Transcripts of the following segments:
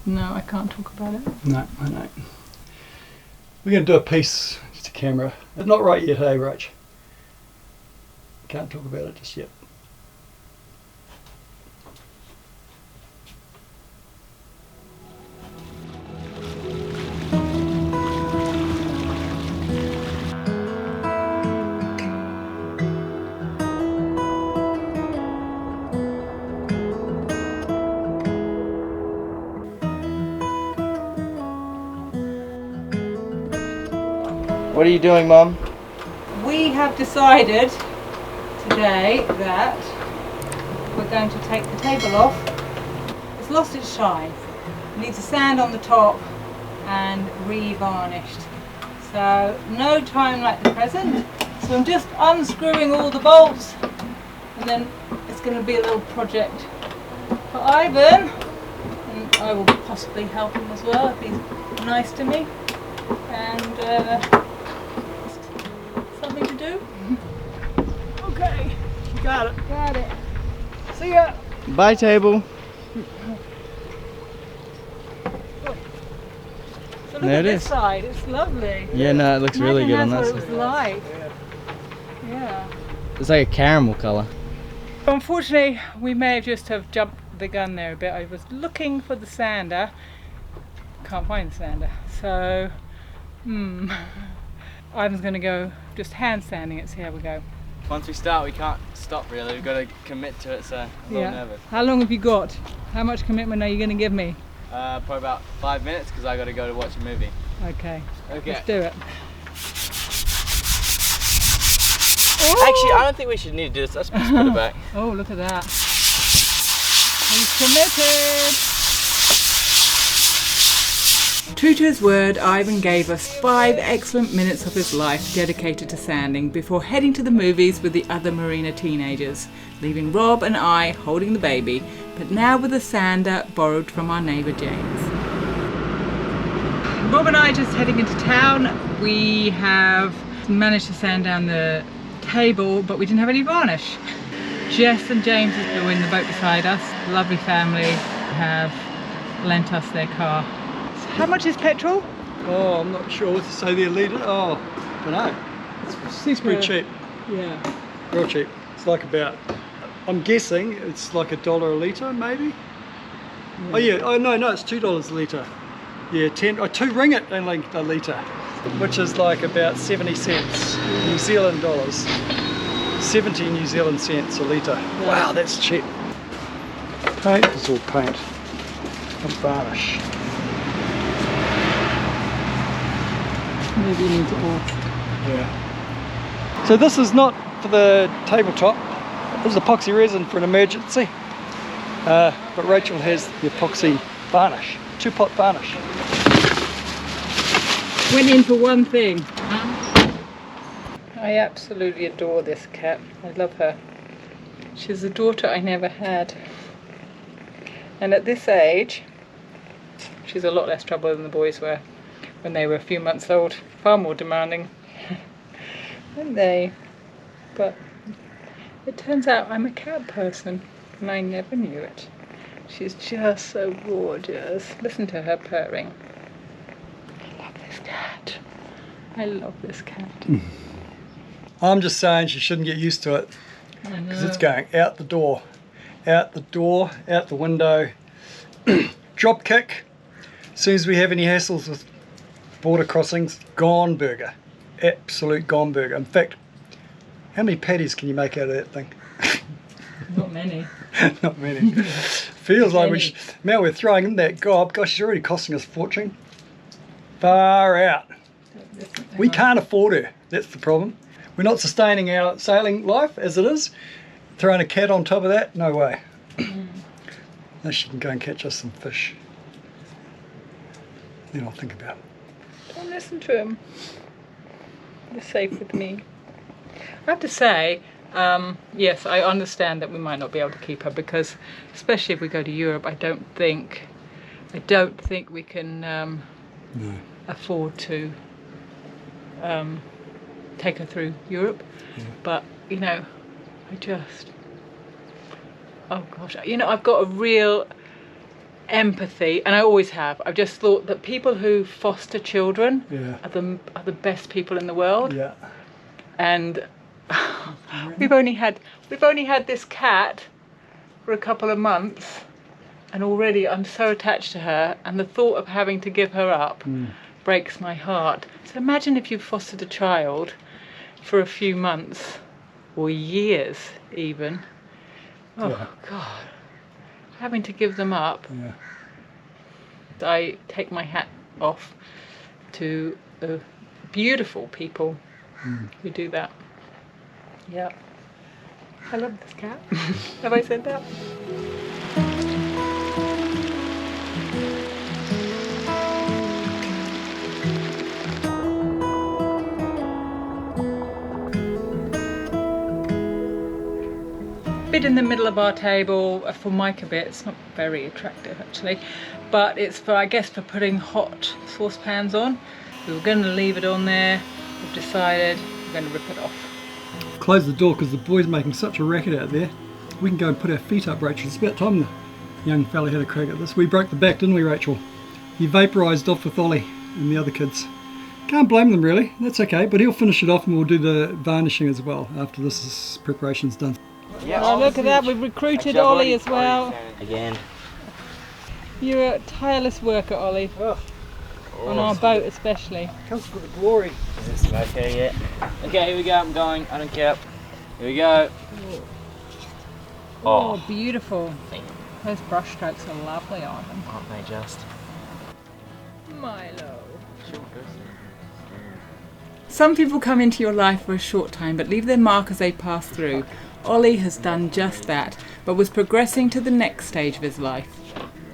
No, I can't talk about it. No, I know. We're going to do a piece to camera. It's not right yet, hey, Rach? Can't talk about it just yet. What are you doing, Mum? We have decided today that we're going to take the table off. It's lost its shine. It needs a sand on the top and re-varnished. So no time like the present. So I'm just unscrewing all the bolts, and then it's going to be a little project for Ivan, and I will possibly help him as well if he's nice to me. And something to do. Okay, you got it. Got it. See ya. Bye, table. So look There at it this is. side. It's lovely. Yeah, no, it looks really good on that Imagine that's side. what it was like. Yeah. It's like a caramel colour. Unfortunately, we may have just have jumped the gun there a bit. I was looking for the sander. Can't find the sander. So, Ivan's going to go just hand sanding it, see how we go. Once we start, we can't stop really. We've got to commit to it, so I'm a little nervous. How long have you got? How much commitment are you going to give me? Probably about 5 minutes because I got to go to watch a movie. Okay. Okay. Let's do it. Actually, I don't think we should need to do this. Let's just put it back. Oh, look at that. He's committed. True to his word, Ivan gave us 5 excellent minutes of his life dedicated to sanding before heading to the movies with the other Marina teenagers, leaving Rob and I holding the baby, but now with a sander borrowed from our neighbour James. Rob and I are just heading into town. We have managed to sand down the table, but we didn't have any varnish. Jess and James, who are in the boat beside us, lovely family, have lent us their car. So how much is petrol? Oh, I'm not sure what to say there, leader. Oh, I don't know. It's pretty cheap. Yeah. Real cheap. It's like about, I'm guessing it's like $1 a litre, maybe? Yeah. Oh yeah, oh no, it's $2 a litre. Yeah, 2 ringgit a litre, which is like about 70 cents New Zealand dollars. 70 New Zealand cents a litre. Wow, that's cheap. Paint, it's all paint. Not varnish. Maybe you need to ask. Yeah. So this is not for the tabletop. This is epoxy resin for an emergency. But Rachel has the epoxy varnish, 2-pot varnish. Went in for one thing. I absolutely adore this cat. I love her. She's a daughter I never had. And at this age, she's a lot less trouble than the boys were when they were a few months old. Far more demanding, weren't they? But it turns out I'm a cat person, and I never knew it. She's just so gorgeous. Listen to her purring. I love this cat. I love this cat. I'm just saying she shouldn't get used to it, because it's going out the door, out the window, drop kick. As soon as we have any hassles with border crossings, gone burger, absolute gone burger. In fact, how many patties can you make out of that thing? Not many. Not many. Feels like now we're throwing in that gob. Gosh, it's already costing us a fortune. Far out. We can't afford her. That's the problem. We're not sustaining our sailing life as it is. Throwing a cat on top of that, no way. Unless she can go and catch us some fish. Then I'll think about it. Don't listen to him. You're safe with me. I have to say, yes, I understand that we might not be able to keep her because, especially if we go to Europe, I don't think we can afford to take her through Europe. Yeah. But you know, oh gosh, you know, I've got a real empathy, and I always have. I've just thought that people who foster children Yeah. are the best people in the world. Yeah. And we've only had this cat for a couple of months, and already I'm so attached to her, and the thought of having to give her up breaks my heart. So imagine if you fostered a child for a few months or years even. Oh Yeah. God, having to give them up. Yeah. I take my hat off to the beautiful people who do that. Yeah. I love this cat. Have I said that? Bit in the middle of our table for Mike a bit. It's not very attractive actually, but it's for, I guess, for putting hot saucepans on. We were going to leave it on there. We've decided we're going to rip it off. Close the door because the boy's making such a racket out there. We can go and put our feet up, Rachel. It's about time the young fella had a crack at this. We broke the back, didn't we, Rachel? He vaporised off with Ollie and the other kids. Can't blame them really. That's okay, but he'll finish it off and we'll do the varnishing as well after this preparation's done. Yeah. Oh, look at that, we've recruited Ollie as well. Again. You're a tireless worker, Ollie. Oh, On our boat especially. comes with the glory. Is this okay yet? Okay, here we go, I'm going. I don't care. Here we go. Oh, beautiful. Those brush strokes are lovely on them. Aren't they just? Milo. Some people come into your life for a short time but leave their mark as they pass through. Ollie has done just that, but was progressing to the next stage of his life.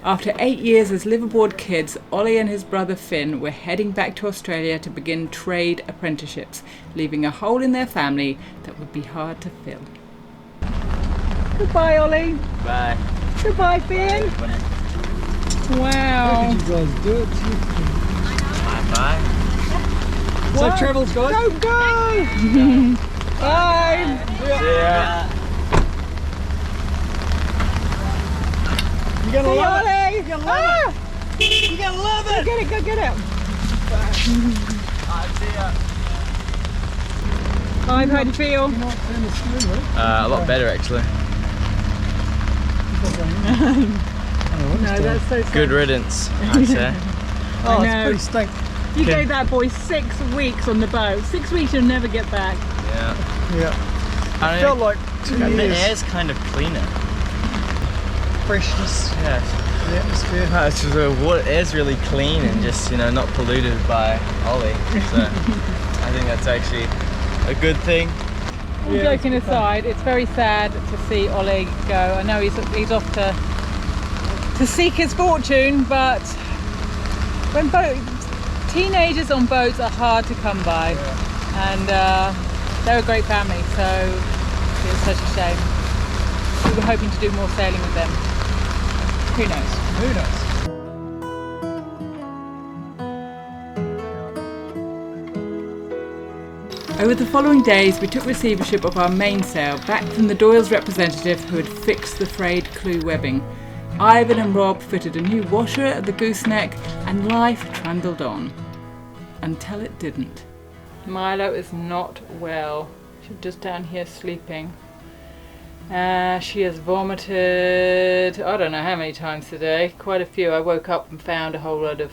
After 8 years as liveaboard kids, Ollie and his brother Finn were heading back to Australia to begin trade apprenticeships, leaving a hole in their family that would be hard to fill. Goodbye, Ollie. Bye. Goodbye, Finn. Wow. How could you guys do it? Bye. Safe travels, guys. Go, go. Bye. See ya. You're gonna See you, love it. Ollie. You're gonna love it. You're gonna love it. Go get it, go get it. See ya. Bye, how do you feel? You're not turning the screen, right? A lot better actually. No, that's so sad. Good riddance, I'd say. Oh, I it's know. pretty stink. You gave that boy 6 weeks on the boat. 6 weeks, you'll never get back. Yeah. Yeah. I Felt like 2 The years. air's kind of cleaner. Freshness, Yeah. the atmosphere. No, it's just the water air's really clean and just, you know, not polluted by Ollie. So I think that's actually a good thing. All joking aside, it's very sad to see Ollie go. I know he's off to seek his fortune, but when teenagers on boats are hard to come by, and they're a great family, so it's such a shame. We were hoping to do more sailing with them. Who knows? Who knows? Over the following days, we took receivership of our mainsail back from the Doyle's representative who had fixed the frayed clew webbing. Ivan and Rob fitted a new washer at the gooseneck, and life trundled on. Until it didn't. Milo is not well. She's just down here sleeping. She has vomited, I don't know how many times today, quite a few. I woke up and found a whole load of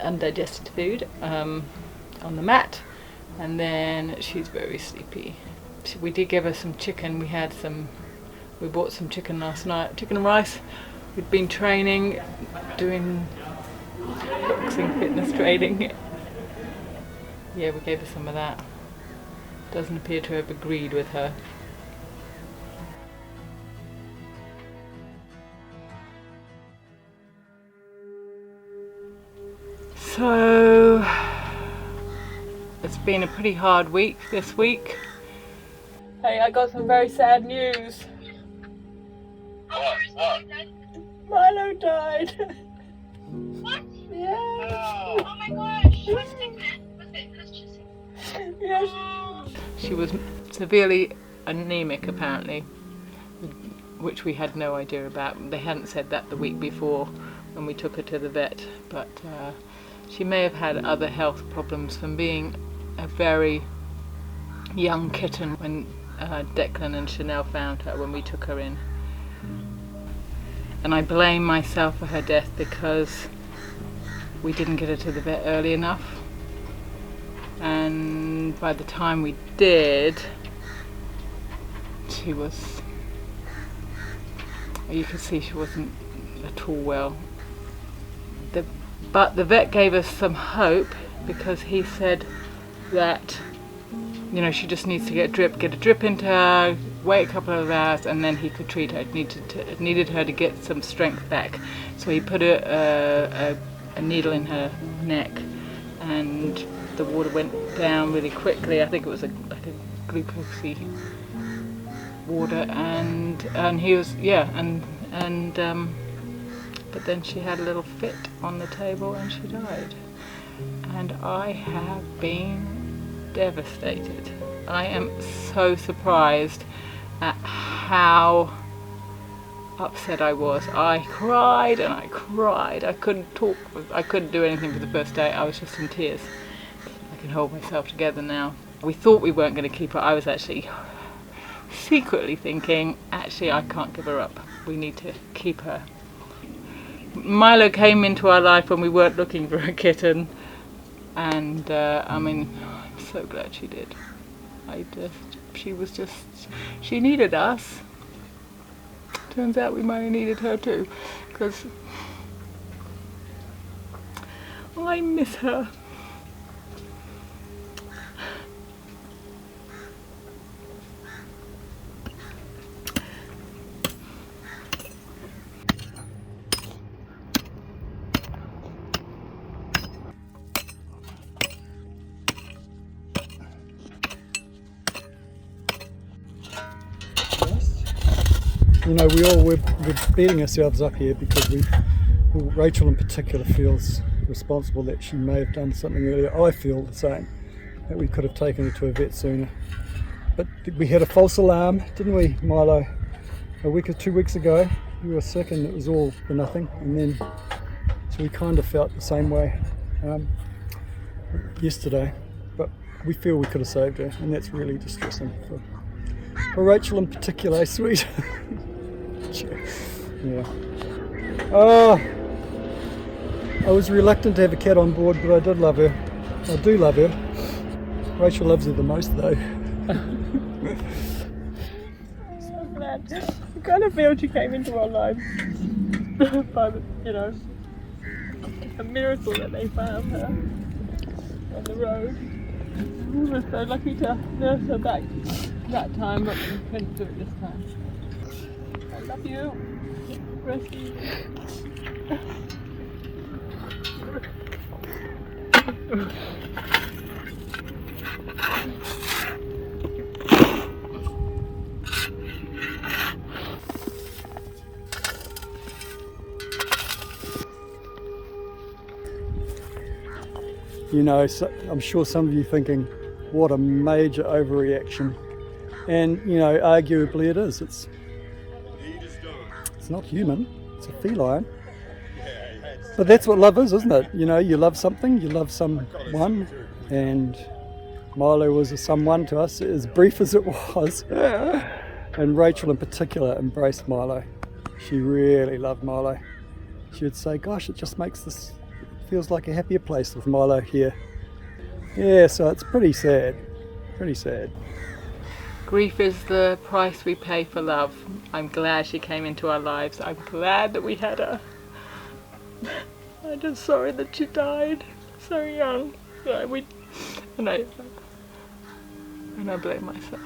undigested food on the mat, and then she's very sleepy. We did give her some chicken. We bought some chicken last night, chicken and rice. We'd been training, doing boxing fitness training. Yeah, we gave her some of that. Doesn't appear to have agreed with her. So it's been a pretty hard week this week. Hey, I got some very sad news. What? Milo died. What? Yeah. Oh my gosh. What's Declan? Was it? Let's just see. Yes. She was severely anemic apparently. which we had no idea about. They hadn't said that the week before when we took her to the vet, but she may have had other health problems from being a very young kitten when Declan and Chanelle found her when we took her in. And I blame myself for her death because we didn't get her to the vet early enough, and by the time we did, she was, you could see she wasn't at all well. But the vet gave us some hope because he said that, you know, she just needs to get a drip into her, wait a couple of hours, and then he could treat her. It needed her to get some strength back. So he put a needle in her neck, and the water went down really quickly. I think it was like a glucosey water, and he was, but then she had a little fit on the table and she died. And I have been devastated. I am so surprised at how upset I was. I cried and I cried. I couldn't talk. I couldn't do anything for the first day. I was just in tears. I can hold myself together now. We thought we weren't going to keep her. I was actually secretly thinking, actually, I can't give her up. We need to keep her. Milo came into our life when we weren't looking for a kitten, and I'm so glad she did. She needed us. Turns out we might have needed her too, because I miss her. You know, we're beating ourselves up here because Rachel in particular feels responsible that she may have done something earlier. I feel the same, that we could have taken her to a vet sooner. But we had a false alarm, didn't we, Milo? A week or 2 weeks ago, we were sick and it was all for nothing. And then, so we kind of felt the same way yesterday. But we feel we could have saved her, and that's really distressing for Rachel in particular, sweet. Yeah. Oh, I was reluctant to have a cat on board, but I did love her. I do love her. Rachel loves her the most, though. I'm so glad. I kind of feel she came into our lives. But, you know, it's a miracle that they found her on the road. We were so lucky to nurse her back that time, but we couldn't do it this time. I love you. Rescue. You know, so I'm sure some of you thinking, what a major overreaction. And, you know, arguably it is. It's not human, it's a feline. But that's what love is, isn't it? You know, you love something, you love someone, and Milo was a someone to us, as brief as it was. And Rachel in particular embraced Milo. She really loved Milo. She would say, gosh, it just makes this, feels like a happier place with Milo here. Yeah, so it's pretty sad, pretty sad. Grief is the price we pay for love. I'm glad she came into our lives. I'm glad that we had her. I'm just sorry that she died so young. And I blame myself.